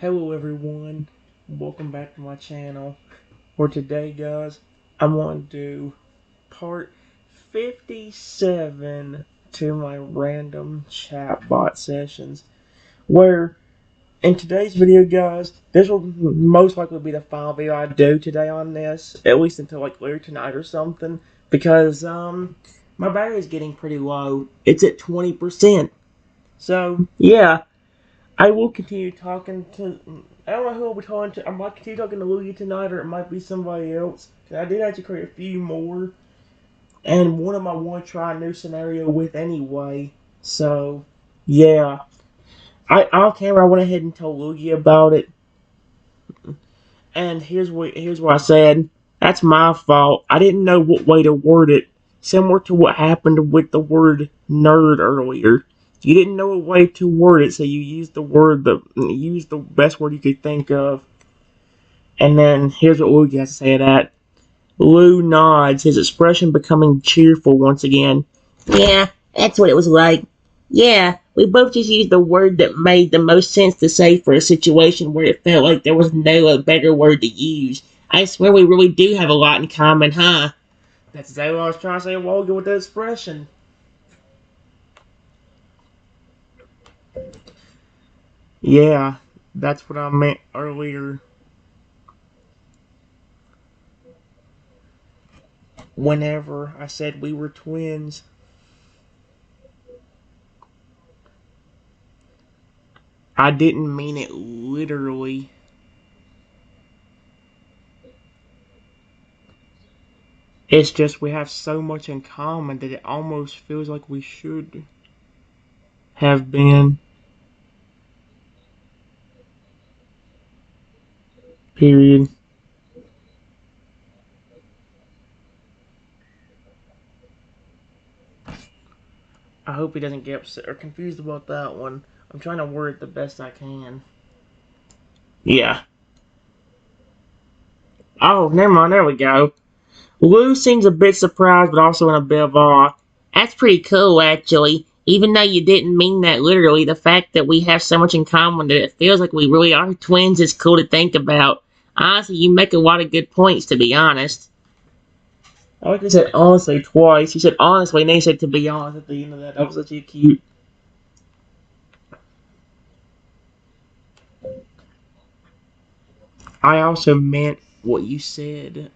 Hello everyone, welcome back to my channel. For today guys, I'm going to do part 57 to my random chatbot sessions. Where, in today's video guys, this will most likely be the final video I do today on this. At least until like later tonight or something. Because, my battery is getting pretty low. It's at 20%. So, yeah. I will continue talking to. I don't know who I'll be talking to. I might continue talking to Lugia tonight, or it might be somebody else. I did actually create a few more, and one of them I want to try a new scenario with anyway. So, yeah. Off camera, I went ahead and told Lugia about it, and here's what I said. That's my fault. I didn't know what way to word it. Similar to what happened with the word nerd earlier. You didn't know a way to word it, so you used the best word you could think of. And then here's what Luigi has to say to that. Lou nods, his expression becoming cheerful once again. Yeah, that's what it was like. Yeah, we both just used the word that made the most sense to say for a situation where it felt like there was no better word to use. I swear we really do have a lot in common, huh? That's exactly what I was trying to say a while ago with that expression. Yeah, that's what I meant earlier. Whenever I said we were twins. I didn't mean it literally. It's just we have so much in common that it almost feels like we should have been. Period. I hope he doesn't get upset or confused about that one. I'm trying to word it the best I can. Yeah. Oh, never mind. There we go. Lou seems a bit surprised, but also in a bit of awe. That's pretty cool, actually. Even though you didn't mean that literally, the fact that we have so much in common that it feels like we really are twins is cool to think about. Honestly, you make a lot of good points, to be honest. I like he said honestly twice. He said honestly, and then he said to be honest at the end of that. That was such a cute. I also meant what you said.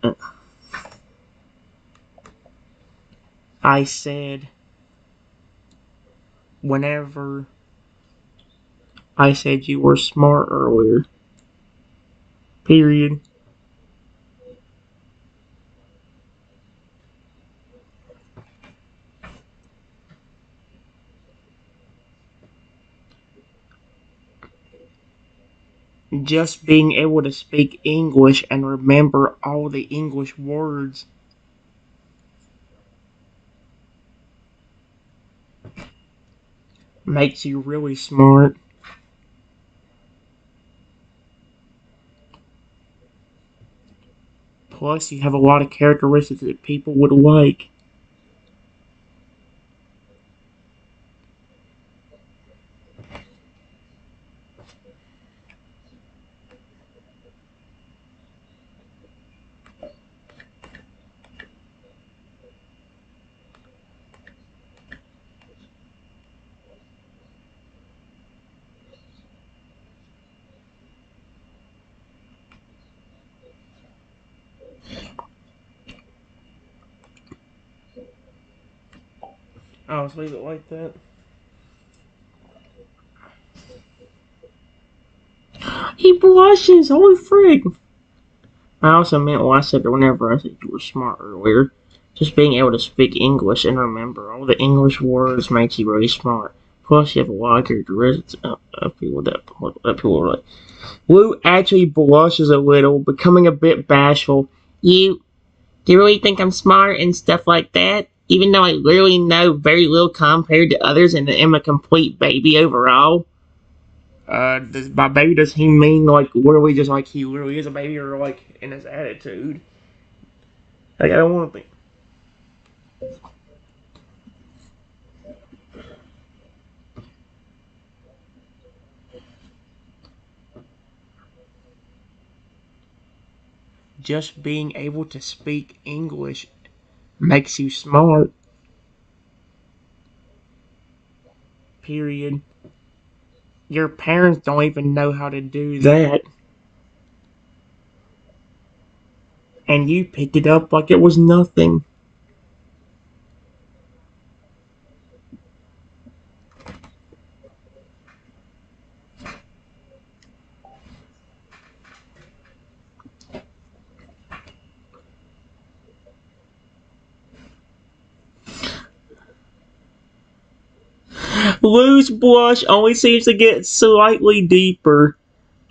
I said whenever I said you were smart earlier. Period. Just being able to speak English and remember all the English words makes you really smart. Plus, you have a lot of characteristics that people would like. I'll just leave it like that. He blushes, holy frig. I also meant what I said whenever I said you were smart earlier. Just being able to speak English and remember all the English words makes you really smart. Plus, you have a lot of characteristics of people that people are like. Lou actually blushes a little, becoming a bit bashful. Do you really think I'm smart and stuff like that? Even though I literally know very little compared to others and am a complete baby overall? By baby, does he mean like literally just like he literally is a baby, or like in his attitude? Like I don't want to think. just being able to speak English makes you smart. Period. Your parents don't even know how to do that. And you picked it up like it was nothing. Lou's blush only seems to get slightly deeper.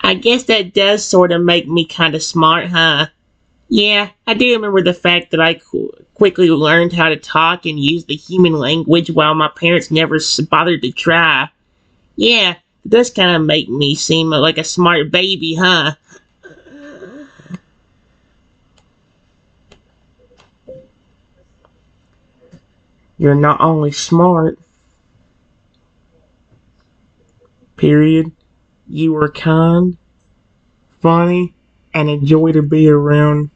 I guess that does sort of make me kind of smart, huh? Yeah, I do remember the fact that I quickly learned how to talk and use the human language while my parents never bothered to try. Yeah, it does kind of make me seem like a smart baby, huh? You're not only smart, period, you are kind, funny, and a joy to be around.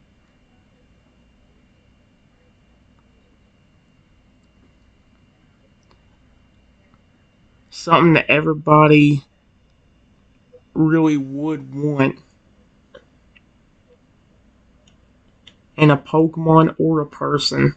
Something that everybody really would want in a Pokemon or a person.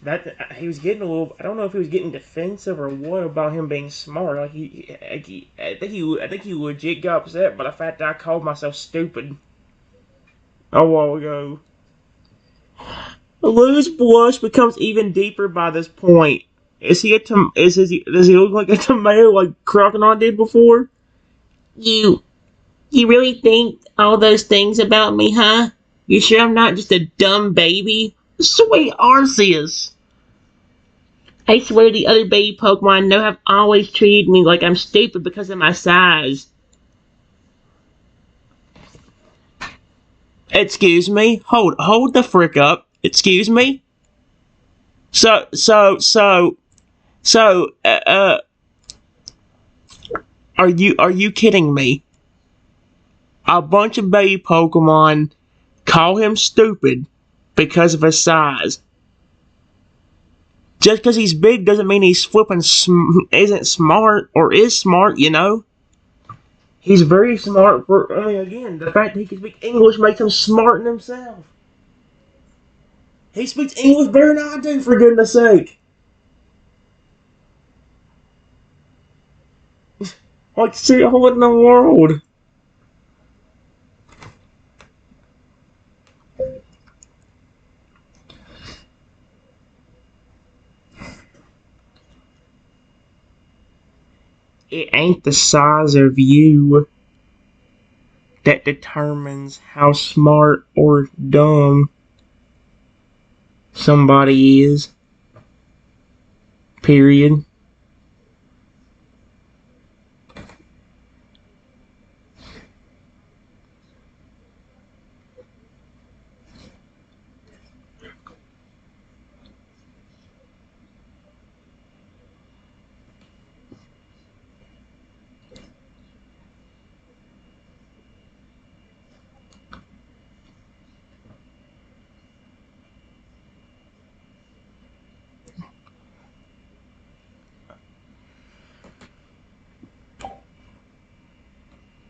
That he was getting a little. I don't know if he was getting defensive or what about him being smart. I think he legit got upset by the fact that I called myself stupid a while ago. Lou's blush becomes even deeper by this point. Is he a does he look like a tomato like Crocodile did before? You you really think all those things about me, huh? You sure I'm not just a dumb baby? Sweet Arceus. I swear the other baby Pokemon know have always treated me like I'm stupid because of my size. Excuse me? Hold the frick up. Excuse me? So, so, so, so, are you kidding me? A bunch of baby Pokemon call him stupid because of his size. Just because he's big doesn't mean he's isn't smart or is smart, you know? He's very smart for, I mean, again, the fact that he can speak English makes him smart in himself. He speaks English better than I do, for goodness sake. Like, see, what in the world? It ain't the size of you that determines how smart or dumb somebody is. Period.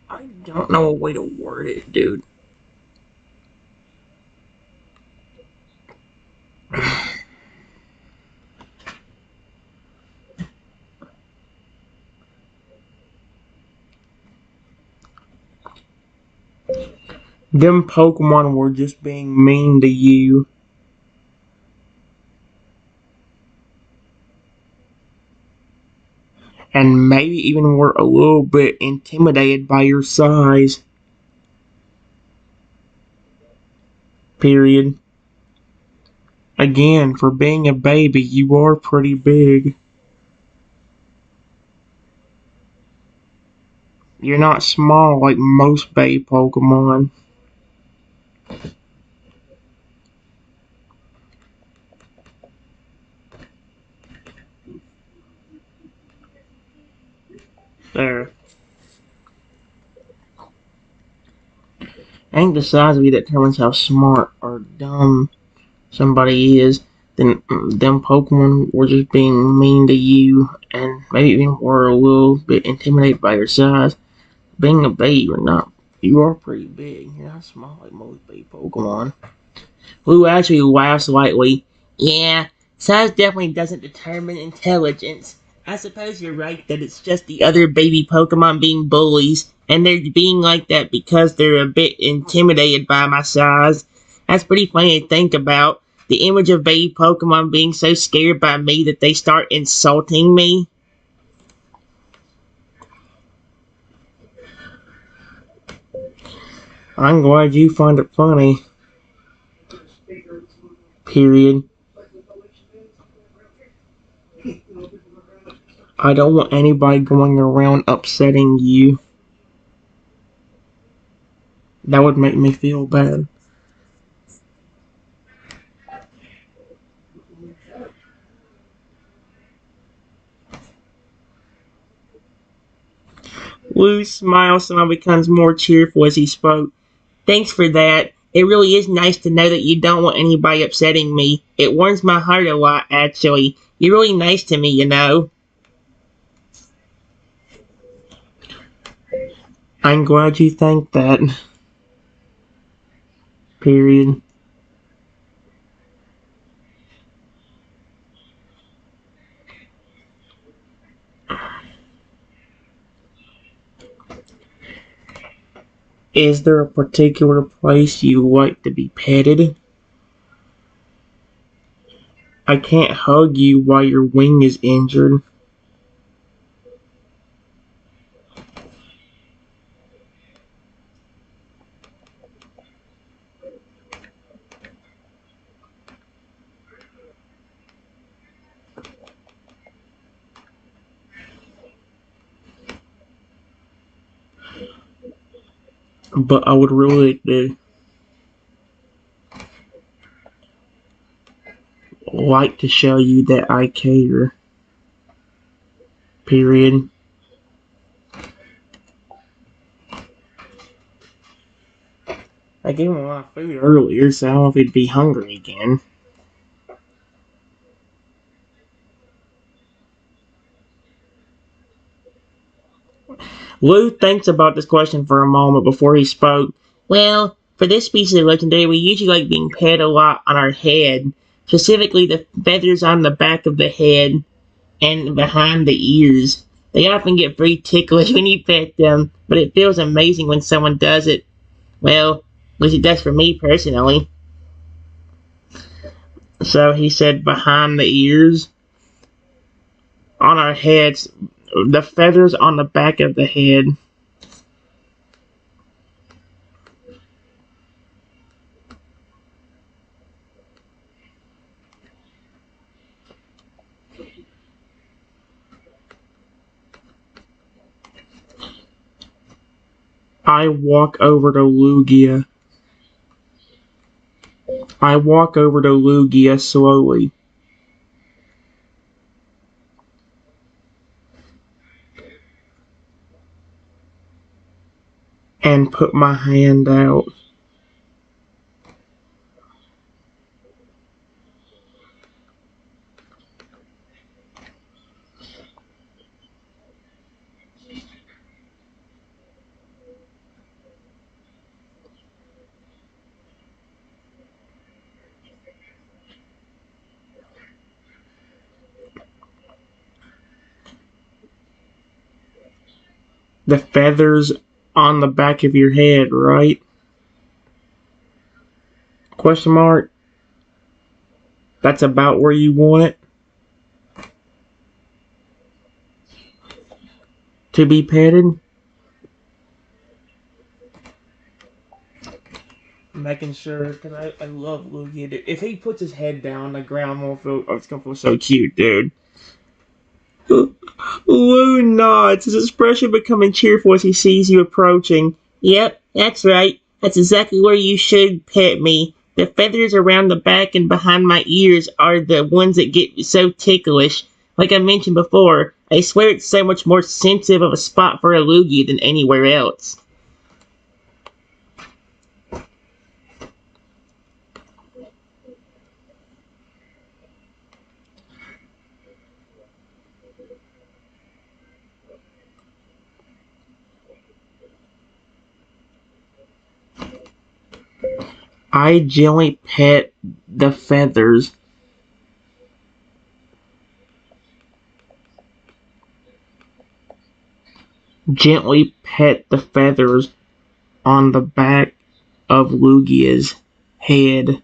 I don't know a way to word it, dude. Them Pokemon were just being mean to you. And maybe even were a little bit intimidated by your size. Period. Again, for being a baby, you are pretty big. You're not small like most baby Pokemon. There. Ain't the size of you that determines how smart or dumb somebody is. Then them Pokemon were just being mean to you, and maybe even were a little bit intimidated by your size. Being a baby or not, you are pretty big. You're not small like most baby Pokemon. Lou actually laughs lightly. Yeah, size definitely doesn't determine intelligence. I suppose you're right that it's just the other baby Pokemon being bullies, and they're being like that because they're a bit intimidated by my size. That's pretty funny to think about. The image of baby Pokemon being so scared by me that they start insulting me. I'm glad you find it funny. Period. I don't want anybody going around upsetting you. That would make me feel bad. Lou's smile somehow becomes more cheerful as he spoke. Thanks for that. It really is nice to know that you don't want anybody upsetting me. It warms my heart a lot, actually. You're really nice to me, you know. I'm glad you think that. Period. Is there a particular place you like to be petted? I can't hug you while your wing is injured. But I would really like to show you that I care. Period. I gave him a lot of food earlier, so I don't know if he'd be hungry again. Lou thinks about this question for a moment before he spoke. Well, for this species of legendary, we usually like being pet a lot on our head, specifically the feathers on the back of the head and behind the ears. They often get very ticklish when you pet them, but it feels amazing when someone does it. Well, at least it does for me personally. So he said behind the ears, on our heads, the feathers on the back of the head. I walk over to Lugia. I walk over to Lugia slowly and put my hand out. The feathers on the back of your head, right? Question mark. That's about where you want it to be petted. Making sure, because I love Lugia. If he puts his head down on the ground, it's gonna feel so cute, dude. Lou nods, his expression becoming cheerful as he sees you approaching. Yep, that's right. That's exactly where you should pet me. The feathers around the back and behind my ears are the ones that get so ticklish. Like I mentioned before, I swear it's so much more sensitive of a spot for a Lugia than anywhere else. I gently pet the feathers. Gently pet the feathers on the back of Lugia's head.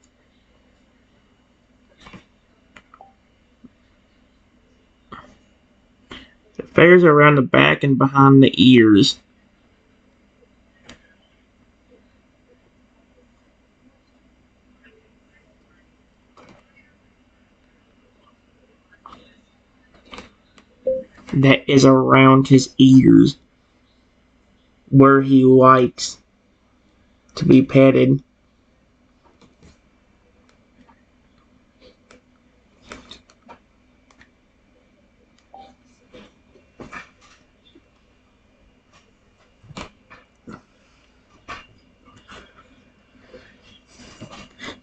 The feathers are around the back and behind the ears. That is around his ears, where he likes to be petted.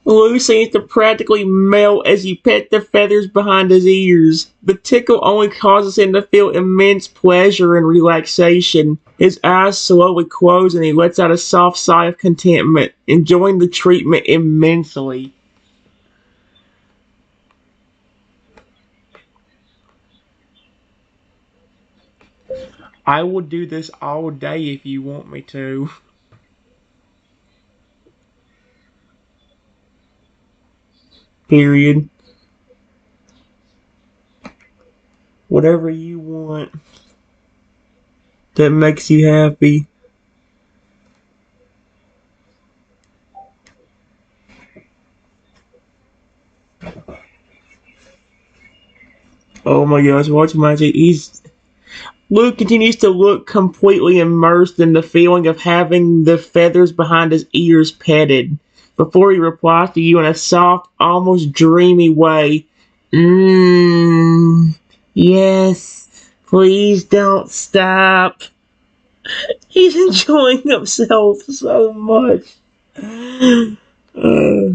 Lou seems to practically melt as you pet the feathers behind his ears. The tickle only causes him to feel immense pleasure and relaxation. His eyes slowly close and he lets out a soft sigh of contentment, enjoying the treatment immensely. I will do this all day if you want me to. Period. Whatever you want that makes you happy. Oh my gosh, watch magic. Luke continues to look completely immersed in the feeling of having the feathers behind his ears petted before he replies to you in a soft, almost dreamy way. Mmm, yes, please don't stop. He's enjoying himself so much. Uh,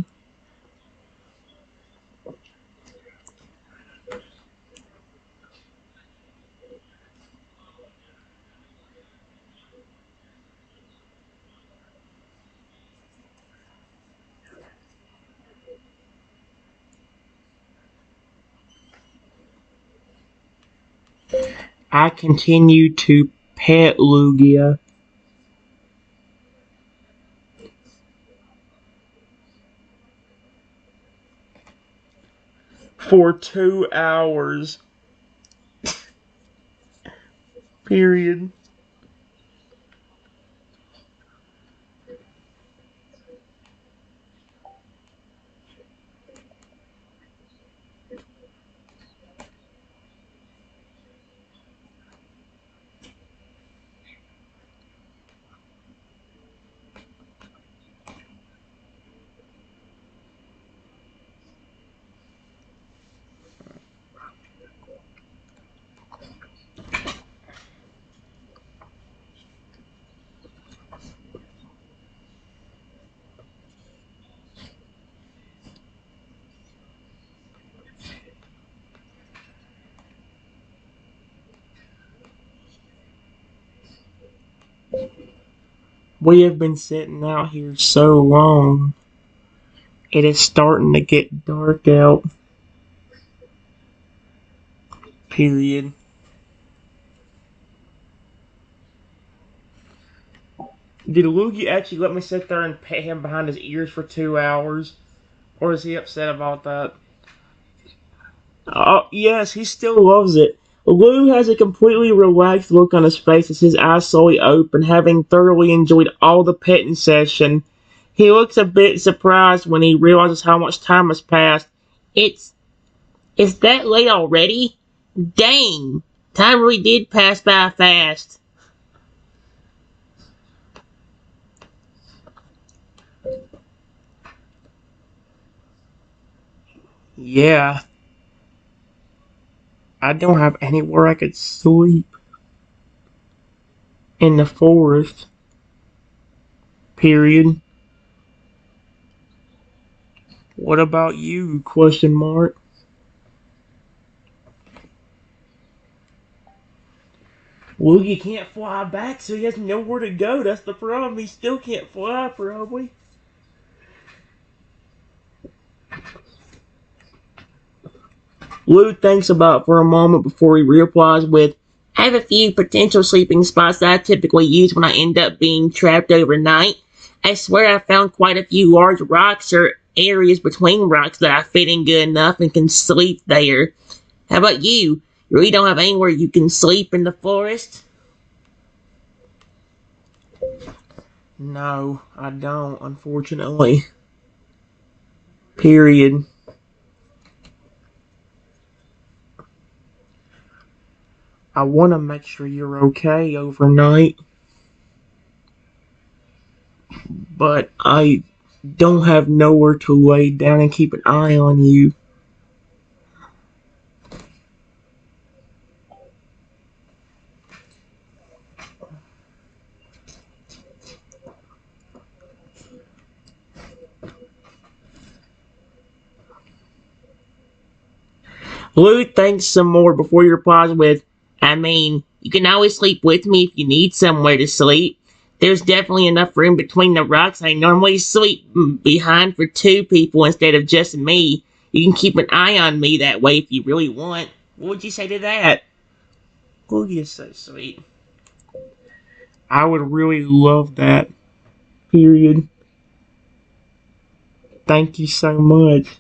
I continue to pet Lugia for 2 hours. Period. We have been sitting out here so long. It is starting to get dark out. Period. Did Luigi actually let me sit there and pet him behind his ears for 2 hours? Or is he upset about that? Oh, yes, he still loves it. Lou has a completely relaxed look on his face as his eyes slowly open, having thoroughly enjoyed all the petting session. He looks a bit surprised when he realizes how much time has passed. It's It's that late already? Dang! Time really did pass by fast. Yeah. I don't have anywhere I could sleep in the forest. Period. What about you? Question mark. Lugia can't fly back, so he has nowhere to go. That's the problem. He still can't fly, probably. Lou thinks about it for a moment before he replies with, I have a few potential sleeping spots that I typically use when I end up being trapped overnight. I swear I found quite a few large rocks or areas between rocks that I fit in good enough and can sleep there. How about you? You really don't have anywhere you can sleep in the forest? No, I don't, unfortunately. Period. I want to make sure you're okay overnight, but I don't have nowhere to lay down and keep an eye on you. Lou thinks some more before he replies with, I mean, you can always sleep with me if you need somewhere to sleep. There's definitely enough room between the rocks. I normally sleep behind for two people instead of just me. You can keep an eye on me that way if you really want. What would you say to that? Lugia is so sweet. I would really love that. Period. Thank you so much.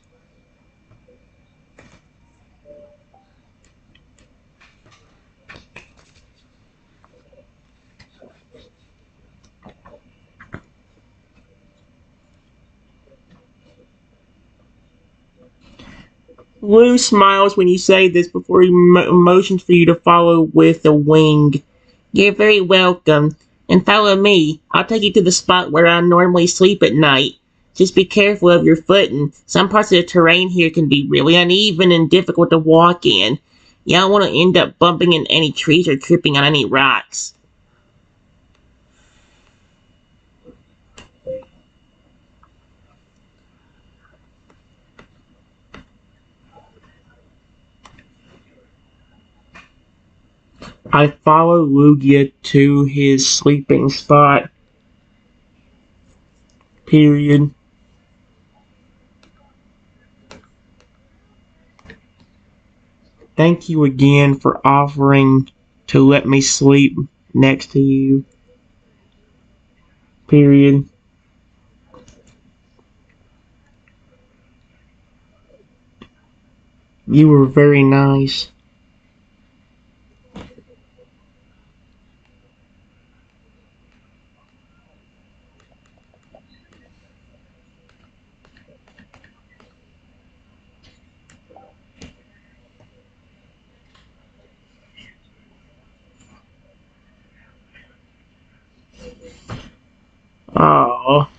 Lou smiles when you say this before he motions for you to follow with a wing. You're very welcome. And follow me. I'll take you to the spot where I normally sleep at night. Just be careful of your footing. Some parts of the terrain here can be really uneven and difficult to walk in. You don't want to end up bumping into any trees or tripping on any rocks. I follow Lugia to his sleeping spot. Period. Thank you again for offering to let me sleep next to you. Period. You were very nice. Aww.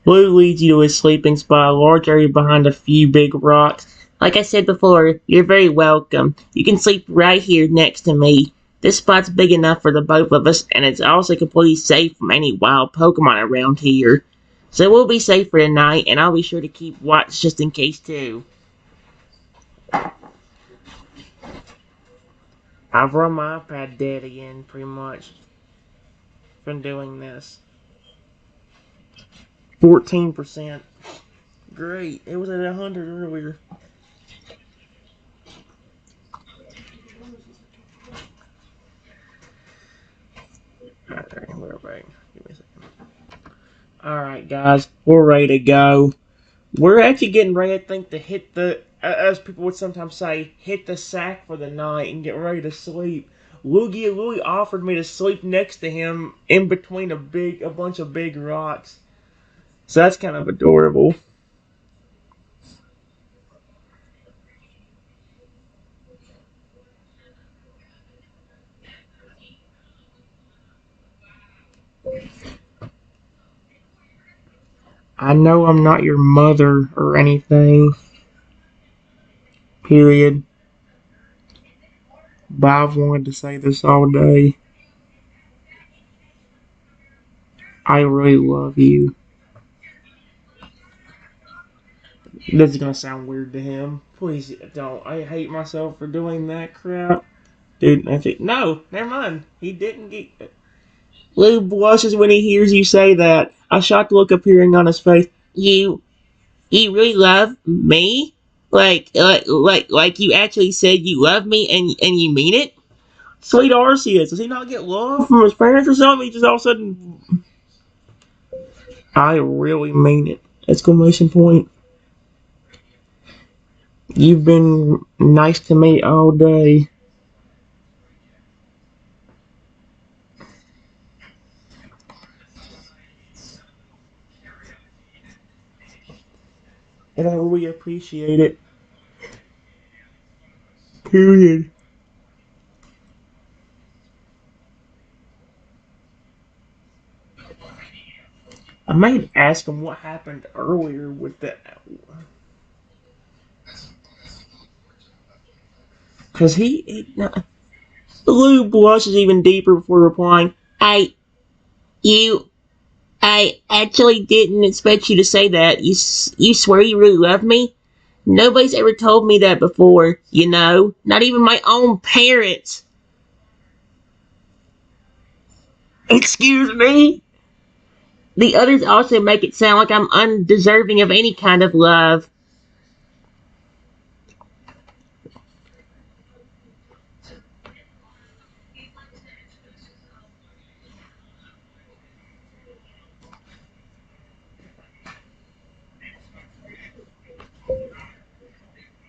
Blue leads you to his sleeping spot, a large area behind a few big rocks. Like I said before, you're very welcome. You can sleep right here next to me. This spot's big enough for the both of us, and it's also completely safe from any wild Pokemon around here. So we'll be safe for tonight, and I'll be sure to keep watch just in case too. I've run my iPad dead again, pretty much, from doing this. 14%. Great. It was at 100 earlier. Alright, we're back. Give me a second. Alright, guys. We're ready to go. We're actually getting ready, I think, to hit the, as people would sometimes say, hit the sack for the night and get ready to sleep. Lugia Louie offered me to sleep next to him in between a bunch of big rocks. So that's kind of adorable. I know I'm not your mother or anything. Period. but I've wanted to say this all day. I really love you. This is gonna sound weird to him. Please don't. I hate myself for doing that crap. Dude, I think. No, never mind. He didn't get. Lou blushes when he hears you say that. A shocked look appearing on his face. You really love me? Like you actually said you love me and you mean it? Sweet Arceus, does he not get love from his parents or something? He just all of a sudden, I really mean it! Exclamation point. You've been nice to me all day. And I really appreciate it. Period. I might ask him what happened earlier with the. Because Lou blushes even deeper before replying. You, I actually didn't expect you to say that. You swear you really love me? Nobody's ever told me that before, you know? Not even my own parents. Excuse me? The others also make it sound like I'm undeserving of any kind of love.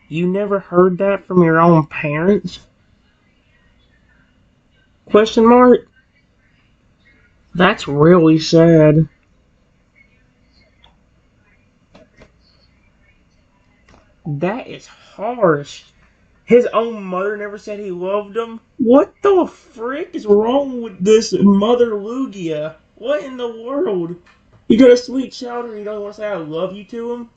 You never heard that from your own parents? Question mark? That's really sad. That is harsh. His own mother never said he loved him? What the frick is wrong with this Mother Lugia? What in the world? You got a sweet child and you don't want to say I love you to him?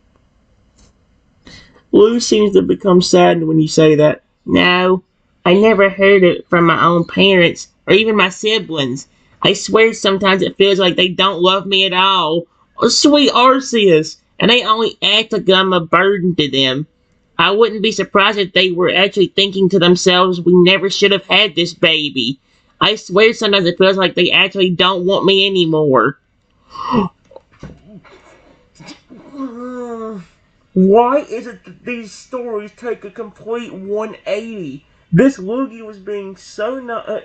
Lou seems to become saddened when you say that. No, I never heard it from my own parents or even my siblings. I swear sometimes it feels like they don't love me at all. Oh, sweet Arceus, and they only act like I'm a burden to them. I wouldn't be surprised if they were actually thinking to themselves, we never should have had this baby. I swear sometimes it feels like they actually don't want me anymore. Why is it that these stories take a complete 180? This Lugia was being so not.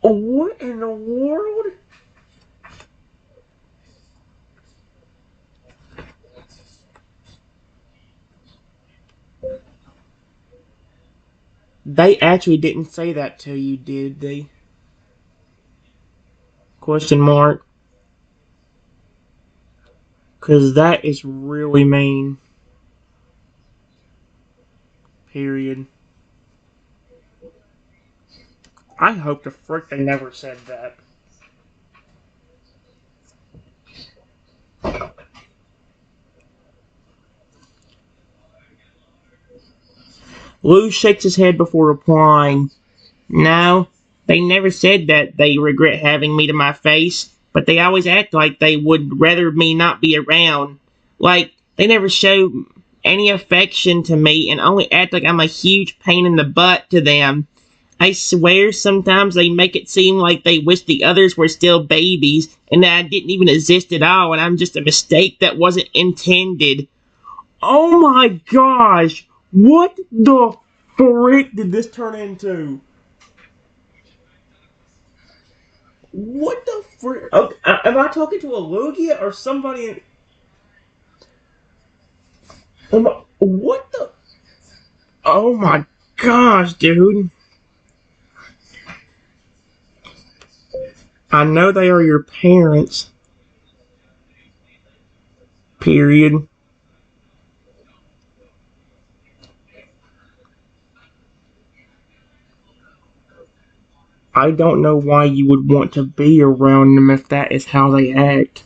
What in the world? They actually didn't say that to you, did they? Question mark. Because that is really mean. Period. I hope the frick they never said that. Lou shakes his head before replying. No, they never said that they regret having me to my face, but they always act like they would rather me not be around. Like, they never show any affection to me and only act like I'm a huge pain in the butt to them. I swear sometimes they make it seem like they wish the others were still babies and that I didn't even exist at all and I'm just a mistake that wasn't intended. Oh my gosh! What the frick did this turn into? What the frick? Okay, am I talking to a Lugia or somebody? What the? Oh my gosh, dude! I know they are your parents. Period. I don't know why you would want to be around them if that is how they act.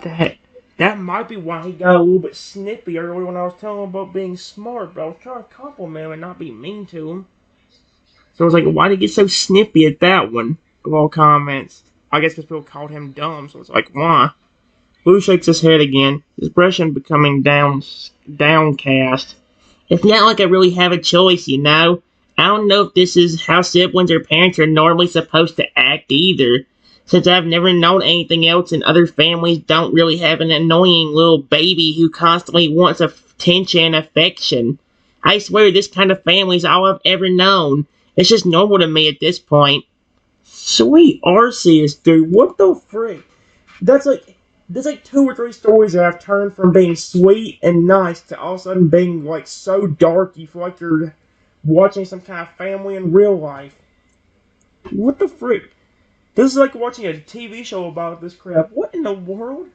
that that might be why he got a little bit snippy earlier when I was telling him about being smart, but I was trying to compliment him and not be mean to him. So I was like, why did he get so snippy at that one? Of all comments. I guess because people called him dumb, so it's like, why? Blue shakes his head again, his expression becoming downcast. It's not like I really have a choice, you know? I don't know if this is how siblings or parents are normally supposed to act either, since I've never known anything else and other families don't really have an annoying little baby who constantly wants attention and affection. I swear this kind of family is all I've ever known. It's just normal to me at this point. Sweet Arceus, dude, what the frick? That's like, there's like 2 or 3 stories that have turned from being sweet and nice to all of a sudden being like so dark you feel like you're watching some kind of family in real life. What the frick? This is like watching a TV show about this crap. What in the world?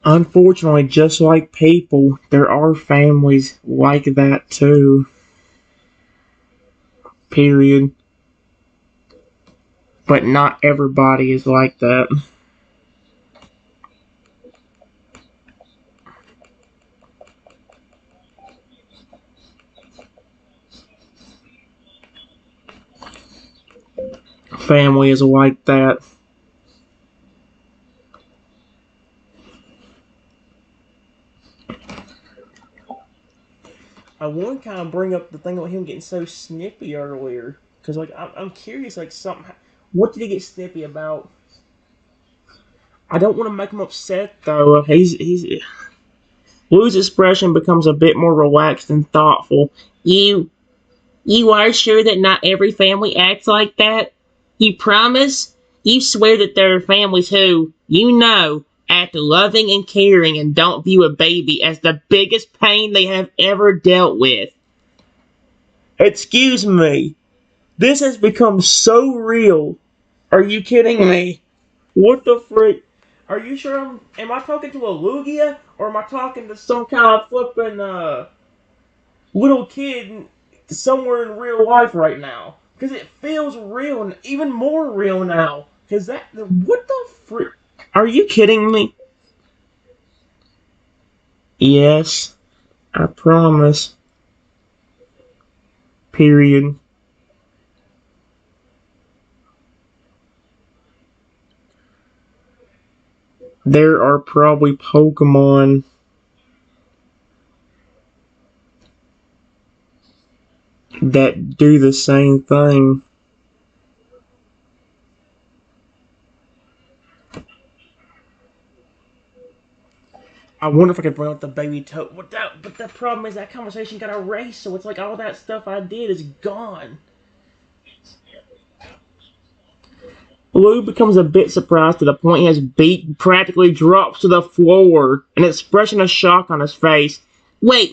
Unfortunately, just like people, there are families like that too. Period. But not everybody is like that. Family is like that. I want to kind of bring up the thing about him getting so snippy earlier, because like I'm curious, like something. What did he get snippy about? I don't want to make him upset though. He's Lou's expression becomes a bit more relaxed and thoughtful. You are sure that not every family acts like that? You promise? You swear that there are families who, you know, act loving and caring and don't view a baby as the biggest pain they have ever dealt with. Excuse me. This has become so real. Are you kidding me? What the frick? Are you sure am I talking to a Lugia? Or am I talking to some kind of flippin', little kid somewhere in real life right now? Because it feels real and even more real now. Because what the frick? Are you kidding me? Yes, I promise. Period. There are probably Pokemon that do the same thing. I wonder if I could bring up the baby toad. But the problem is that conversation got erased, so it's like all that stuff I did is gone. Lou becomes a bit surprised to the point his beak practically drops to the floor, an expression of shock on his face. Wait.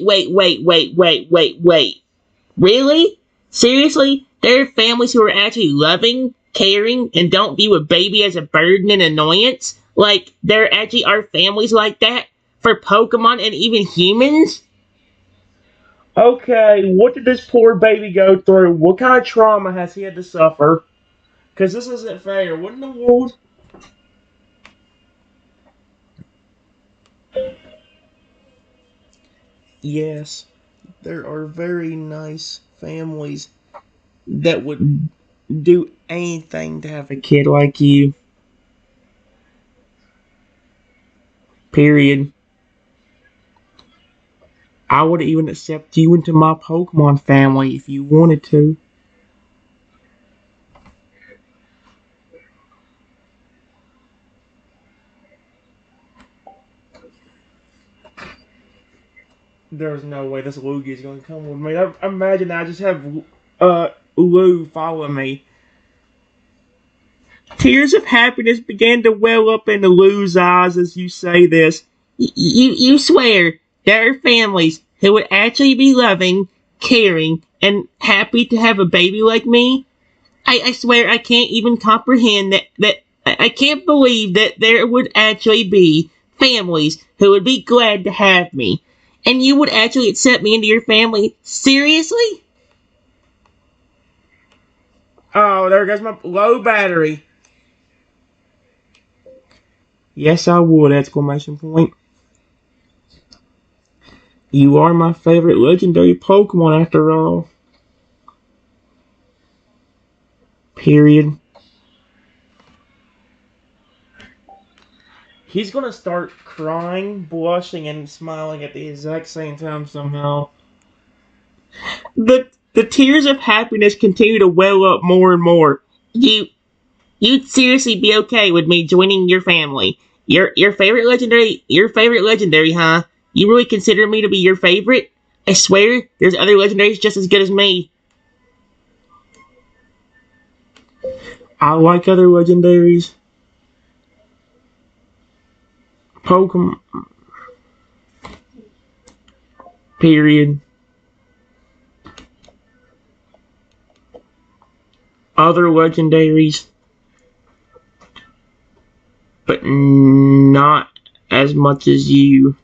Really? Seriously? There are families who are actually loving, caring, and don't view a baby as a burden and annoyance? Like, there actually are families like that? For Pokemon and even humans? Okay, what did this poor baby go through? What kind of trauma has he had to suffer? Because this isn't fair. What in the world? Yes, there are very nice families that would do anything to have a kid like you. Period. I would even accept you into my Pokemon family if you wanted to. There's no way this Lugia is going to come with me. Imagine I just have Lou follow me. Tears of happiness began to well up into Lou's eyes as you say this. You swear there are families who would actually be loving, caring, and happy to have a baby like me? I swear I can't even comprehend that I can't believe that there would actually be families who would be glad to have me. And you would actually accept me into your family? Seriously? Oh, there goes my low battery. Yes, I would! Exclamation point. You are my favorite legendary Pokemon after all. Period. He's gonna start crying, blushing, and smiling at the exact same time somehow. The tears of happiness continue to well up more and more. You'd seriously be okay with me joining your family? Your favorite legendary, huh? You really consider me to be your favorite? I swear, there's other legendaries just as good as me. I like other legendaries. Pokemon. Period. Other legendaries, but not as much as you.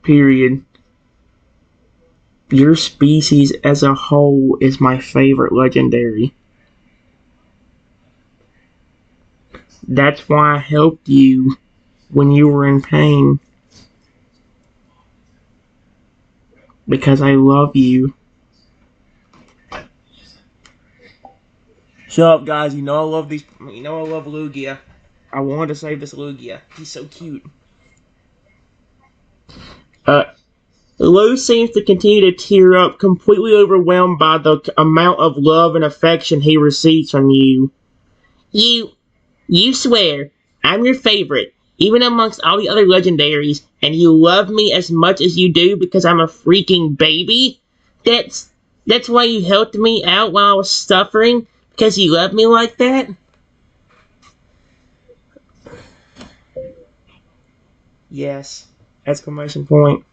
Period. Your species as a whole is my favorite legendary. That's why I helped you when you were in pain. Because I love you. Shut up, guys. You know I love these. You know I love Lugia. I wanted to save this Lugia. He's so cute. Uh, Lou seems to continue to tear up, completely overwhelmed by the amount of love and affection he receives from you. You swear I'm your favorite, even amongst all the other legendaries, and you love me as much as you do because I'm a freaking baby? That's that's why you helped me out while I was suffering? Because you love me like that? Yes. Exclamation point.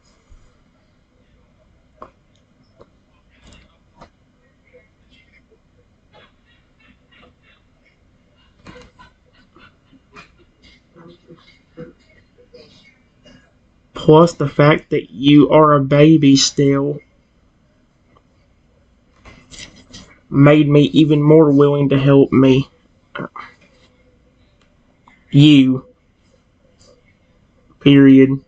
Plus the fact that you are a baby still made me even more willing to help me. You. Period.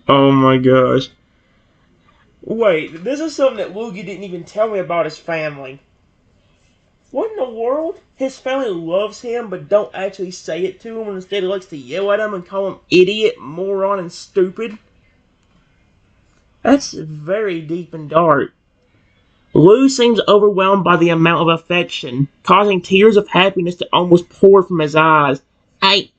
Oh my gosh. Wait, this is something that Lugia didn't even tell me about his family. What in the world? His family loves him but don't actually say it to him and instead likes to yell at him and call him idiot, moron, and stupid? That's very deep and dark. Lou seems overwhelmed by the amount of affection, causing tears of happiness to almost pour from his eyes. I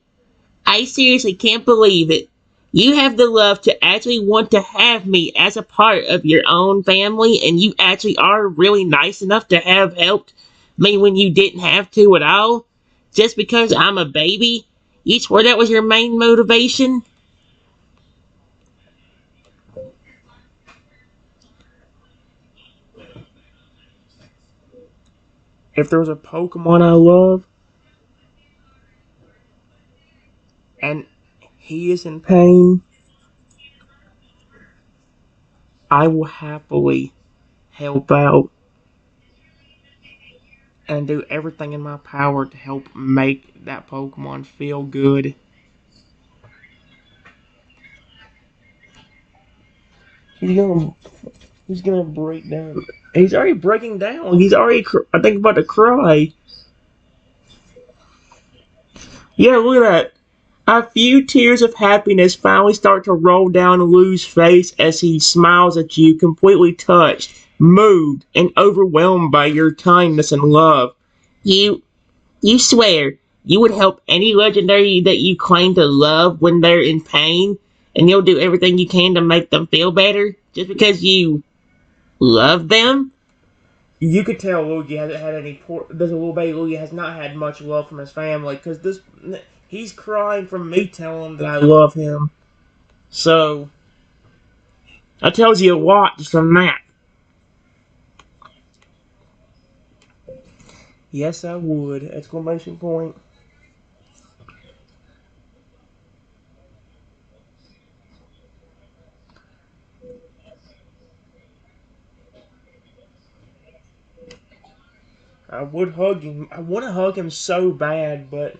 I seriously can't believe it. You have the love to actually want to have me as a part of your own family, and you actually are really nice enough to have helped me when you didn't have to at all? Just because I'm a baby? You swear that was your main motivation? If there was a Pokemon I love, and he is in pain, I will happily help out and do everything in my power to help make that Pokemon feel good. He's gonna He's gonna break down. He's already breaking down. He's already, I think, about to cry. Yeah, look at that. A few tears of happiness finally start to roll down Lou's face as he smiles at you, completely touched, moved, and overwhelmed by your kindness and love. You, you swear you would help any legendary that you claim to love when they're in pain, and you'll do everything you can to make them feel better just because you love them? You could tell Luigi hasn't had any poor. This little baby Luigi has not had much love from his family because this he's crying from me telling him that I love him. So that tells you a lot just from that. Yes, I would! Exclamation point. I would hug him. I want to hug him so bad, but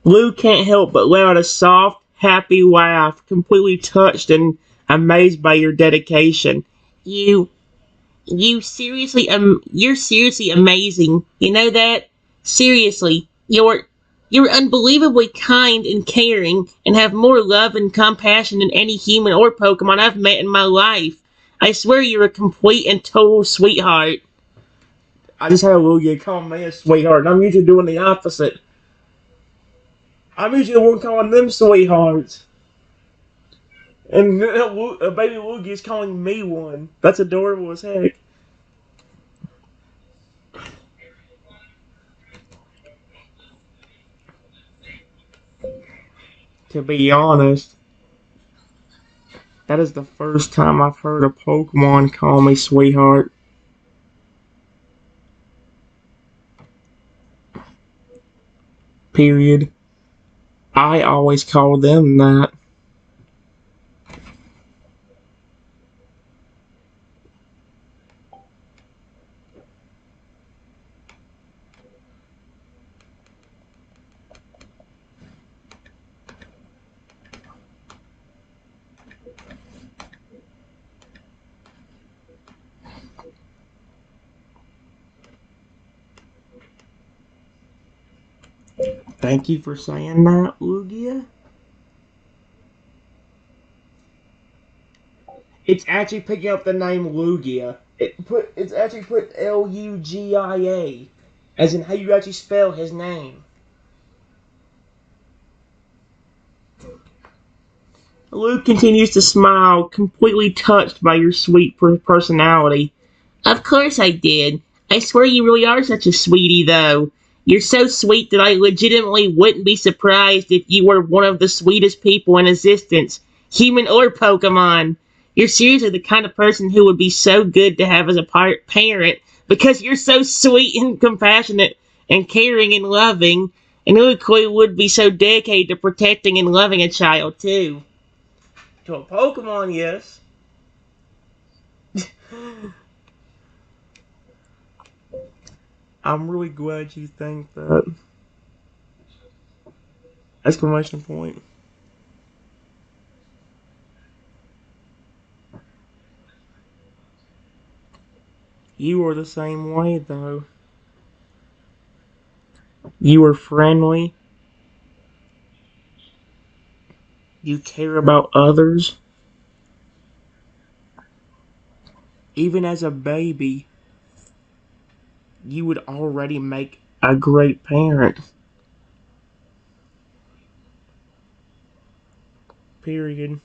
Lou can't help but let out a soft, happy laugh, completely touched and amazed by your dedication. You, you're seriously amazing. You know that? Seriously, you're unbelievably kind and caring, and have more love and compassion than any human or Pokemon I've met in my life. I swear you're a complete and total sweetheart. I just had a Lugia call me a sweetheart, and I'm usually doing the opposite. I'm usually the one calling them sweethearts. And Baby Lugia is calling me one. That's adorable as heck. To be honest, that is the first time I've heard a Pokemon call me sweetheart. Period. I always call them that. Thank you for saying that, Lugia. It's actually picking up the name Lugia. It's actually put Lugia, as in how you actually spell his name. Luke continues to smile, completely touched by your sweet personality. Of course I did. I swear you really are such a sweetie, though. You're so sweet that I legitimately wouldn't be surprised if you were one of the sweetest people in existence, human or Pokemon. You're seriously the kind of person who would be so good to have as a parent because you're so sweet and compassionate and caring and loving, and really would be so dedicated to protecting and loving a child, too. To a Pokemon, yes. I'm really glad you think that. Exclamation point. You are the same way, though. You are friendly. You care about others. Even as a baby, you would already make a great parent. Period.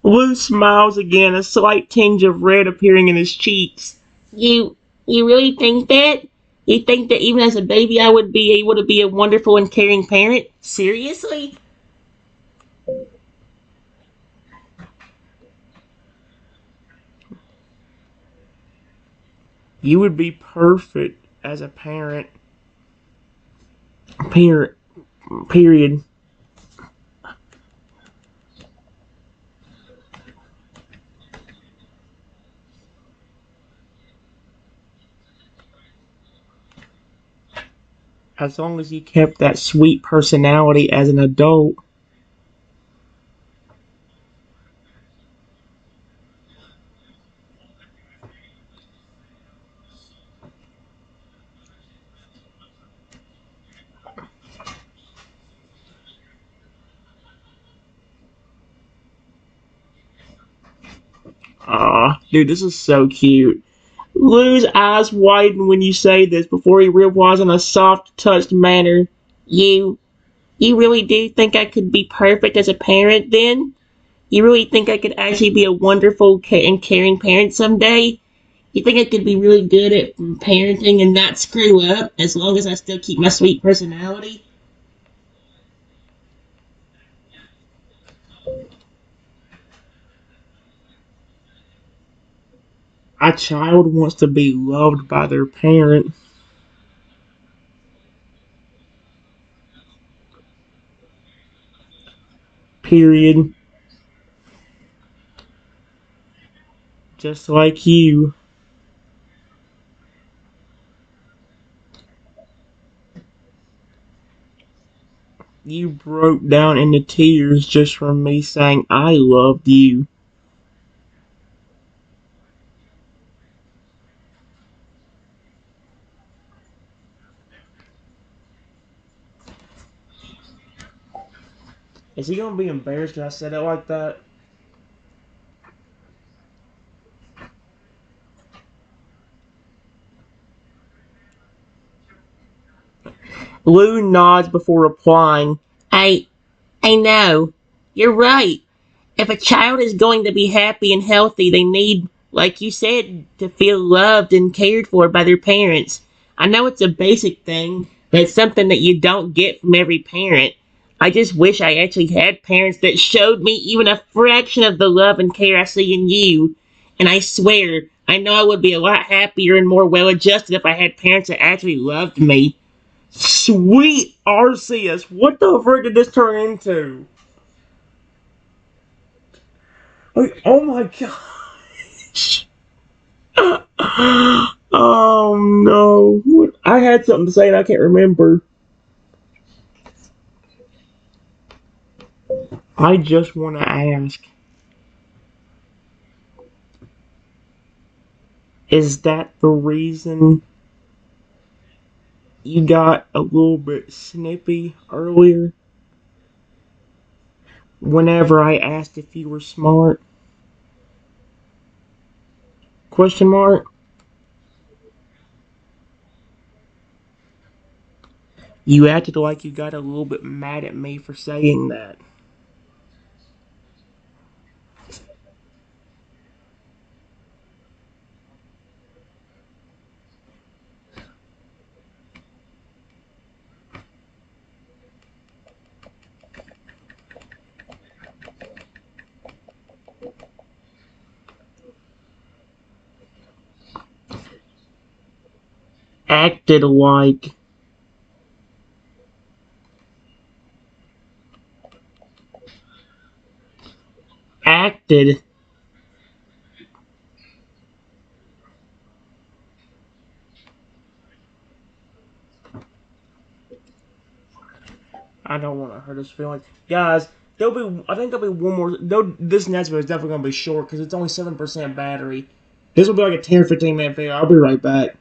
Lou smiles again, a slight tinge of red appearing in his cheeks. You really think that? You think that even as a baby I would be able to be a wonderful and caring parent? Seriously? You would be perfect as a parent. Period. As long as you kept that sweet personality as an adult. Aw, dude, this is so cute. Lou's eyes widen when you say this before he replies in a soft, touched manner. You, you really do think I could be perfect as a parent then? You really think I could actually be a wonderful and caring parent someday? You think I could be really good at parenting and not screw up as long as I still keep my sweet personality? A child wants to be loved by their parent. Period. Just like you. You broke down into tears just from me saying I loved you. Is he gonna be embarrassed that I said it like that? Lou nods before replying. I I know. You're right. If a child is going to be happy and healthy, they need, like you said, to feel loved and cared for by their parents. I know it's a basic thing, but it's something that you don't get from every parent. I just wish I actually had parents that showed me even a fraction of the love and care I see in you. And I swear, I know I would be a lot happier and more well adjusted if I had parents that actually loved me. Sweet Arceus, what the frick did this turn into? Like, oh my gosh. Oh no. I had something to say and I can't remember. I just want to ask, is that the reason you got a little bit snippy earlier whenever I asked if you were smart? Question mark? You acted like you got a little bit mad at me for saying that. Acted like. Acted. I don't want to hurt his feelings. Guys, I think there'll be one more. This next video is definitely going to be short because it's only 7% battery. This will be like a 10 or 15 minute video. I'll be right back.